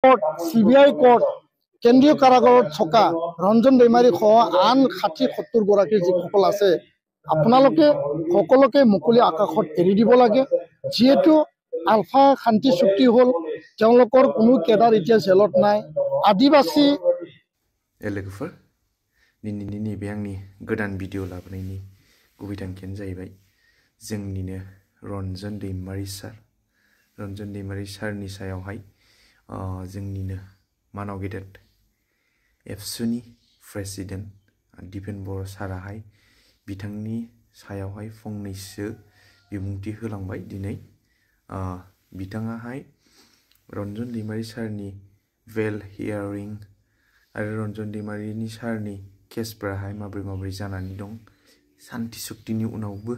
court CBI court কেন্দ্ৰীয় কাৰাগাৰত থকা ৰঞ্জন দৈমাৰী সহ আন 60-70 গৰাকী যিসকল আছে আপোনালোকে সকলোকে মুকলি আকাশত এৰি দিব লাগে যিহেতু আলফা শান্তি চুক্তি হল তেওঁলোকৰ কোনো কেডাৰ এতিয়া জেলত নাই আদিবাসী लोगोफोर दिनैनि नैबे आंनि गोदान भिडिअ लाबोनायनि गुबै थांखियानो जाहैबाय जोंनिनो रन्जन दैमारी सारनि सायावहाय जोंनिनो मानाव गेदेर एबसुनि प्रेसिडेन्ट दिपेन बर' साराहाय बिथांनि सायावहाय फंनैसो बिबुंथि होलांबाय दिनै बिथाङाहाय रन्जन दैमारी सारनि वेल हियारिं आरो रन्जन दैमारी सारनि केसफोराहाय माबोरै जानानै दं शान्ति चुक्तिनि उनावबो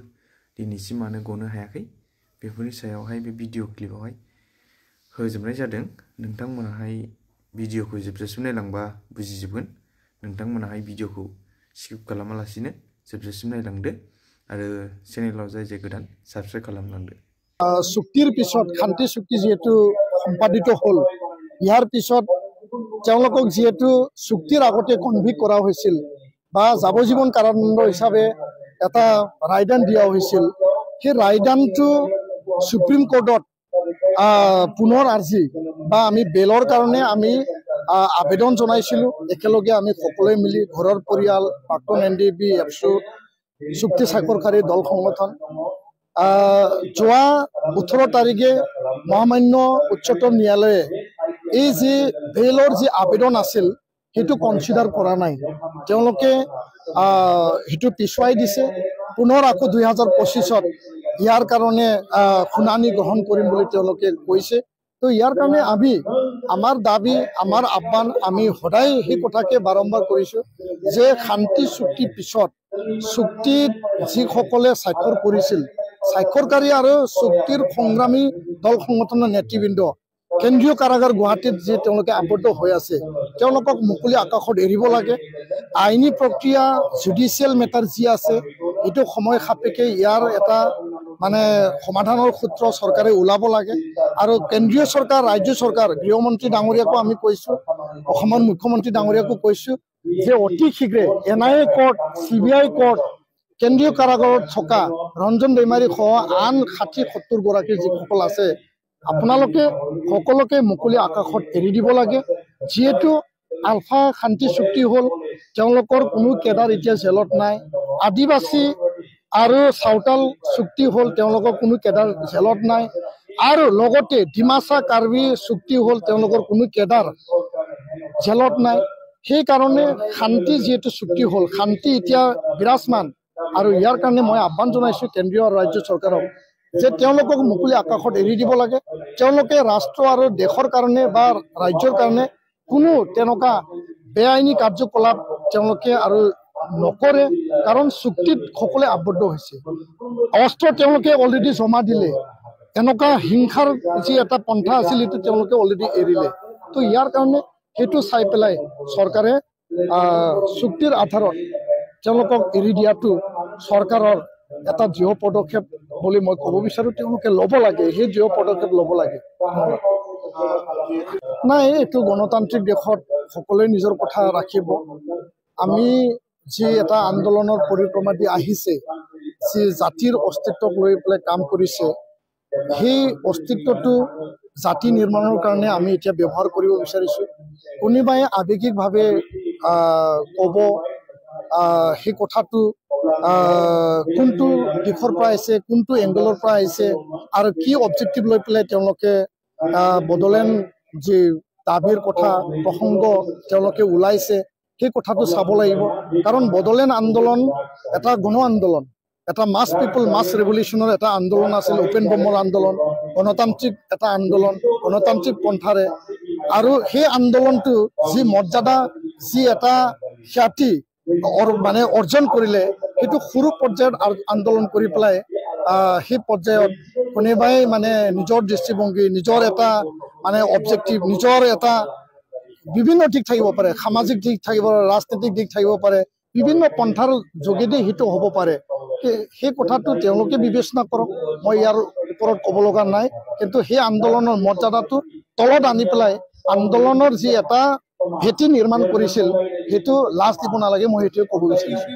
दिनैसिम मानो गनो हायाखै बेफोरनि सायावहाय बे भिडिअ क्लिपावहाय होजोबनाय जादों नोंथांमोनाहाय भिडिअखौ जोबजासिम नायलांबा बुजिजोबगोन नोंथांमोनाहाय भिडिअखौ स्किप खालामालासिनो जोबजासिम नायलांदो आरो चेनेलाव जाय गोदान साबस्क्राइब खालामलांदो চুক্তিৰ পিছত শান্তি চুক্তি যেহেতু সম্পাদিত হল ইয়াৰ পিছত তেওঁলোকক যেহেতু চুক্তিৰ আগতে কনভিক্ট কৰা হৈছিল বা যাৱজীৱন কাৰাদণ্ড হিচাপে এটা ৰায়দান দিয়া হৈছিল সেই ৰায়দানটো সুপ্ৰিম কোৰ্টত পুনৰ আৰ্জি বা আমি বেলৰ কাৰণে আমি আবেদন জনাইছিলো একেলগে আমি সকলোৱে মিলি ঘৰৰ পৰিয়াল প্ৰাক্তন এনডিবি এফচু চুক্তি স্বাক্ষৰকাৰী দল সংগঠন যোৱা 18 তাৰিখে মহামান্য উচ্চতম ন্যায়ালয়ে এই যে বেলৰ যে আবেদন আছিল সেইটো কনসিডাৰ কৰা নাই তেওঁলোকে হেতু পিছুৱাই দিছে পুনৰ আকৌ 2025ত ইয়াৰ কাৰণে শুনানি গ্ৰহণ কৰিম বুলি তেওঁলোকে কৈছে তো ইয়াৰ কাৰণে আমি আমাৰ দাবী আমাৰ আহ্বান আমি সদায় সেই কথাকে বাৰম্বাৰ কৰিছো যে শান্তি চুক্তি পিছত চুক্তিত যিসকলে স্বাক্ষৰ কৰিছিল স্বাক্ষৰকাৰী আৰু চুক্তিৰ সংগ্ৰামী দল সংগঠনৰ নেতৃবৃন্দ কেন্দ্ৰীয় কাৰাগাৰ গুৱাহাটীত যে তেওঁলোকে আবদ্ধ হৈ আছে তেওঁলোকক মুকলি আকাশত এৰিব লাগে আইনী প্ৰক্ৰিয়া জুডিচিয়েল মেটাৰ যি আছে এইটো সময় সাপেক্ষে ইয়াৰ এটা মানে সমাধানৰ সূত্ৰ চৰকাৰে ওলাব লাগে আৰু কেন্দ্ৰীয় চৰকাৰ ৰাজ্য চৰকাৰ গৃহমন্ত্ৰী ডাঙৰীয়াকো আমি কৈছো অসমৰ মুখ্যমন্ত্ৰী ডাঙৰীয়াকো কৈছো যে অতি শীঘ্ৰে এনআইএ কোৰ্ট সিবিআই কোৰ্ট কেন্দ্ৰীয় কাৰাগাৰত থকা ৰঞ্জন দৈমাৰী সহ আন 60-70 গৰাকী যিসকল আছে আপোনালোকে সকলোকে মুকলি আকাশত এৰি দিব লাগে যেহেতু আলফা শান্তি চুক্তি হল তেওঁলোকৰ কোনো কেডাৰ এতিয়া জেলত নাই আদিবাসী আৰু সাঁওতাল চুক্তি হল তেওঁলোকৰ কোনো কেডাৰ জেলত নাই আৰু লগতে ডিমাচা কাৰ্বি চুক্তি হল তেওঁলোকৰ কোনো কেডাৰ জেলত নাই সেই কাৰণে শান্তি যেহেতু চুক্তি হল শান্তি এতিয়া বিৰাজমান আৰু ইয়াৰ কাৰণে মই আহ্বান জনাইছো কেন্দ্ৰীয় আৰু ৰাজ্য চৰকাৰক যে তেওঁলোকক মুকলি আকাশত এৰি দিব লাগে তেওঁলোকে ৰাষ্ট্ৰ আৰু দেশৰ কাৰণে বা ৰাজ্যৰ কাৰণে কোনো তেনেকুৱা বেআইনী কাৰ্যকলাপ তেওঁলোকে আৰু নকৰে কাৰণ চুক্তিত সকলোৱে আবদ্ধ হৈছে অস্ত্ৰ তেওঁলোকে অলৰেডি জমা দিলে এনেকুৱা হিংসাৰ যি এটা পন্থা আছিল এইটো তেওঁলোকে অলৰেডি এৰিলে তো ইয়াৰ কাৰণে সেইটো চাই পেলাই চৰকাৰে চুক্তিৰ আধাৰত তেওঁলোকক এৰি দিয়াটো চৰকাৰৰ এটা দৃঢ় পদক্ষেপ বুলি মই ক'ব বিচাৰো তেওঁলোকে ল'ব লাগে সেই দৃঢ় পদক্ষেপ ল'ব লাগে নাই এইটো গণতান্ত্ৰিক দেশত সকলোৱে নিজৰ কথা ৰাখিব আমি যি এটা আন্দোলনৰ পৰিক্ৰমা দি আহিছে যি জাতিৰ অস্তিত্বক লৈ পেলাই কাম কৰিছে সেই অস্তিত্বটো জাতি নিৰ্মাণৰ কাৰণে আমি এতিয়া ব্যৱহাৰ কৰিব বিচাৰিছো কোনোবাই আৱেগিকভাৱে ক'ব সেই কথাটো কোনটো দিশৰ পৰা আহিছে কোনটো এংগলৰ পৰা আহিছে আৰু কি অবজেক্টিভ লৈ পেলাই তেওঁলোকে বদলেণ্ড যি দাবীৰ কথা প্ৰসংগ তেওঁলোকে ওলাইছে সেই কথাটো চাব লাগিব কাৰণ বদলেণ্ড আন্দোলন এটা গণ আন্দোলন এটা মাছ পিপল মাছ ৰেভলিউচনৰ এটা আন্দোলন আছিল ওপেন বমৰ আন্দোলন গণতান্ত্ৰিক এটা আন্দোলন গণতান্ত্ৰিক পন্থাৰে আৰু সেই আন্দোলনটো যি মৰ্যাদা যি এটা খ্যাতি মানে অৰ্জন কৰিলে সেইটো সৰু পৰ্যায়ত আন্দোলন কৰি পেলাই সেই পৰ্যায়ত কোনোবাই মানে নিজৰ দৃষ্টিভংগী নিজৰ এটা মানে অবজেক্টিভ নিজৰ এটা বিভিন্ন দিশ থাকিব পাৰে সামাজিক দিশ থাকিব ৰাজনৈতিক দিশ থাকিব পাৰে বিভিন্ন পন্থাৰ যোগেদি সেইটো হ'ব পাৰে সেই কথাটো তেওঁলোকে বিবেচনা কৰক মই ইয়াৰ ওপৰত ক'ব লগা নাই কিন্তু সেই আন্দোলনৰ মৰ্যাদাটো তলত আনি পেলাই আন্দোলনৰ যি এটা ভেটি নিৰ্মাণ কৰিছিল সেইটো লাজ দিব নালাগে মই সেইটোৱে ক'ব বিচাৰিছোঁ